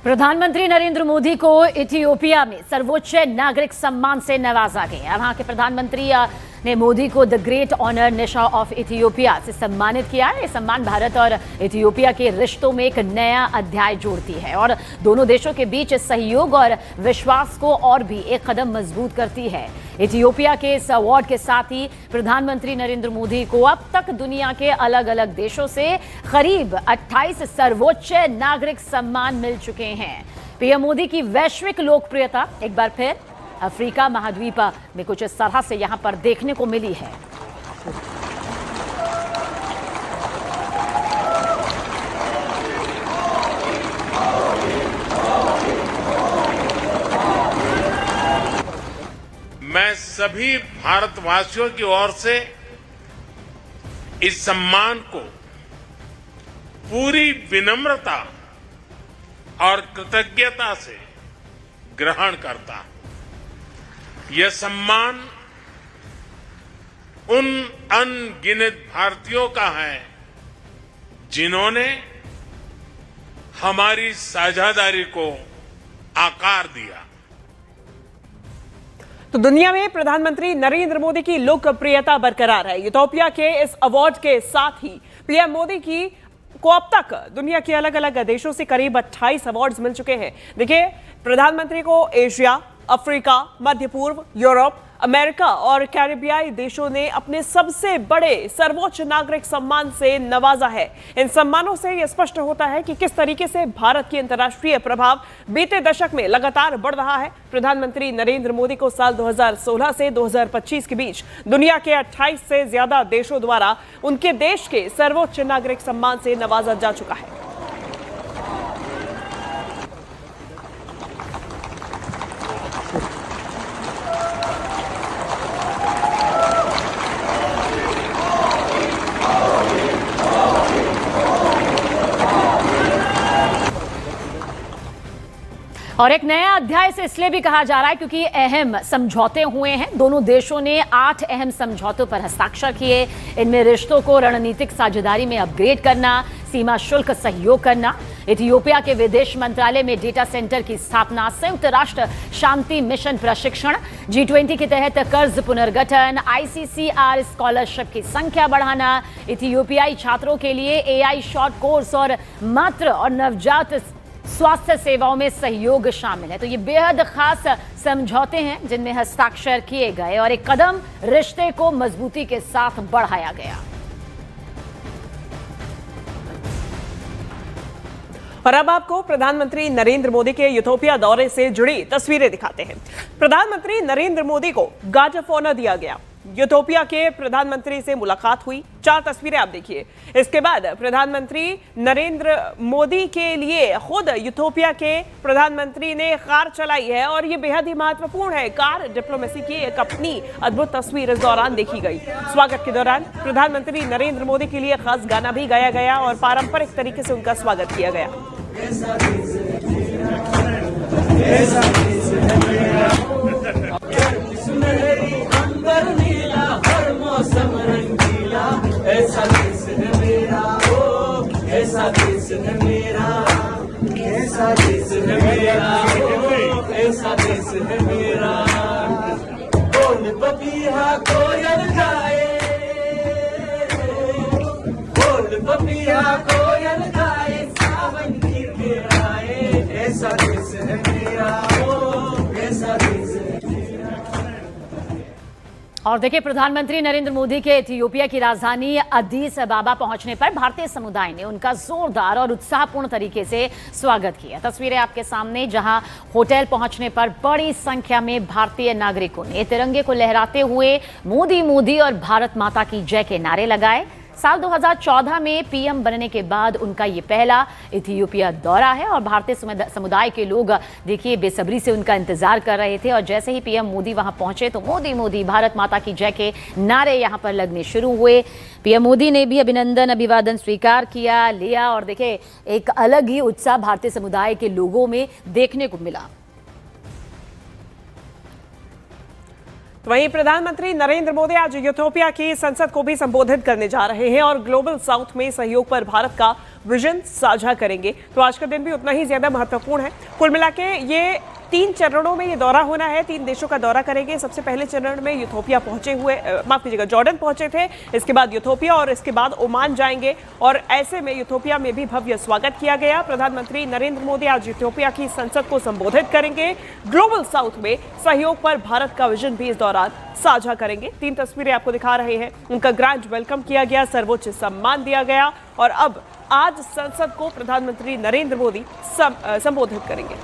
प्रधानमंत्री नरेंद्र मोदी को इथियोपिया में सर्वोच्च नागरिक सम्मान से नवाजा गया। वहां के प्रधानमंत्री ने मोदी को the great honour Nishan of Ethiopia से सम्मानित किया। ये सम्मान भारत और इथियोपिया के रिश्तों में एक नया अध्याय जोड़ती है और दोनों देशों के बीच सहयोग और विश्वास को और भी एक कदम मजबूत करती है। इथियोपिया के इस अवार्ड के साथ ही प्रधानमंत्री नरेंद्र मोदी को अब तक दुनिया के अलग अलग देशों से करीब 28 सर्वोच्च नागरिक सम्मान मिल चुके हैं। पीएम मोदी की वैश्विक लोकप्रियता एक बार फिर अफ्रीका महाद्वीप में कुछ इस तरह से यहां पर देखने को मिली है। मैं सभी भारतवासियों की ओर से इस सम्मान को पूरी विनम्रता और कृतज्ञता से ग्रहण करता हूं। यह सम्मान उन अनगिनत भारतीयों का है जिन्होंने हमारी साझेदारी को आकार दिया। तो दुनिया में प्रधानमंत्री नरेंद्र मोदी की लोकप्रियता बरकरार है। इथियोपिया के इस अवार्ड के साथ ही पीएम मोदी को अब तक दुनिया के अलग अलग देशों से करीब 28 अवार्ड्स मिल चुके हैं। देखिए, प्रधानमंत्री को एशिया, अफ्रीका, मध्य पूर्व, यूरोप, अमेरिका और कैरिबियाई देशों ने अपने सबसे बड़े सर्वोच्च नागरिक सम्मान से नवाजा है। इन सम्मानों से यह स्पष्ट होता है कि किस तरीके से भारत की अंतर्राष्ट्रीय प्रभाव बीते दशक में लगातार बढ़ रहा है। प्रधानमंत्री नरेंद्र मोदी को साल 2016 से 2025 के बीच दुनिया के 28 से ज्यादा देशों द्वारा उनके देश के सर्वोच्च नागरिक सम्मान से नवाजा जा चुका है। और एक नया अध्याय से इसलिए भी कहा जा रहा है क्योंकि अहम समझौते हुए हैं। दोनों देशों ने 8 अहम समझौतों पर हस्ताक्षर किए। इनमें रिश्तों को रणनीतिक साझेदारी में अपग्रेड करना, सीमा शुल्क सहयोग करना, इथियोपिया के विदेश मंत्रालय में डेटा सेंटर की स्थापना, संयुक्त राष्ट्र शांति मिशन प्रशिक्षण, G20 के तहत कर्ज पुनर्गठन, ICCR स्कॉलरशिप की संख्या बढ़ाना, इथियोपियाई छात्रों के लिए AI शॉर्ट कोर्स और मातृ और नवजात स्वास्थ्य सेवाओं में सहयोग शामिल है। तो ये बेहद खास समझौते हैं जिनमें हस्ताक्षर किए गए और एक कदम रिश्ते को मजबूती के साथ बढ़ाया गया। और अब आपको प्रधानमंत्री नरेंद्र मोदी के इथियोपिया दौरे से जुड़ी तस्वीरें दिखाते हैं। प्रधानमंत्री नरेंद्र मोदी को गार्ड ऑफ ऑनर दिया गया। इथियोपिया के प्रधानमंत्री से मुलाकात हुई। 4 तस्वीरें आप देखिए। इसके बाद प्रधानमंत्री नरेंद्र मोदी के लिए खुद इथियोपिया के प्रधानमंत्री ने कार चलाई है और ये बेहद ही महत्वपूर्ण है। कार डिप्लोमेसी की एक अपनी अद्भुत तस्वीर इस दौरान देखी गई। स्वागत के दौरान प्रधानमंत्री नरेंद्र मोदी के लिए खास गाना भी गाया गया और पारंपरिक तरीके से उनका स्वागत किया गया। ऐसा देश है मेरा, ओ ऐसा देश है मेरा, ऐसा देश है मेरा, ओ ऐसा देश है मेरा। बोल पपीहा कोयल गाए, बोल पपीहा कोयल गाए, सावन गिर के आए। ऐसा देश है मेरा, ओ ऐसा देश है। और देखिए, प्रधानमंत्री नरेंद्र मोदी के इथियोपिया की राजधानी अदीस अबाबा पहुंचने पर भारतीय समुदाय ने उनका जोरदार और उत्साहपूर्ण तरीके से स्वागत किया। तस्वीरें आपके सामने, जहां होटल पहुंचने पर बड़ी संख्या में भारतीय नागरिकों ने तिरंगे को लहराते हुए मोदी मोदी और भारत माता की जय के नारे लगाए। साल 2014 में पीएम बनने के बाद उनका ये पहला इथियोपिया दौरा है और भारतीय समुदाय के लोग देखिए बेसब्री से उनका इंतजार कर रहे थे। और जैसे ही पीएम मोदी वहां पहुंचे तो मोदी मोदी भारत माता की जय के नारे यहां पर लगने शुरू हुए। पीएम मोदी ने भी अभिवादन स्वीकार लिया और देखिए एक अलग ही उत्साह भारतीय समुदाय के लोगों में देखने को मिला। तो वहीं प्रधानमंत्री नरेंद्र मोदी आज यूथोपिया की संसद को भी संबोधित करने जा रहे हैं और ग्लोबल साउथ में सहयोग पर भारत का विजन साझा करेंगे। तो आज का दिन भी उतना ही ज्यादा महत्वपूर्ण है। कुल मिला के ये 3 चरणों में ये दौरा होना है। 3 देशों का दौरा करेंगे। सबसे पहले चरण में यूथोपिया पहुंचे हुए, माफ कीजिएगा, जॉर्डन पहुंचे थे, इसके बाद यूथोपिया और इसके बाद ओमान जाएंगे। और ऐसे में यूथोपिया में भी भव्य स्वागत किया गया। प्रधानमंत्री नरेंद्र मोदी आज यूथोपिया की संसद को संबोधित करेंगे। ग्लोबल साउथ में सहयोग पर भारत का विजन भी इस दौरान साझा करेंगे। 3 तस्वीरें आपको दिखा रहे हैं। उनका ग्रैंड वेलकम किया गया, सर्वोच्च सम्मान दिया गया और अब आज संसद को प्रधानमंत्री नरेंद्र मोदी संबोधित करेंगे।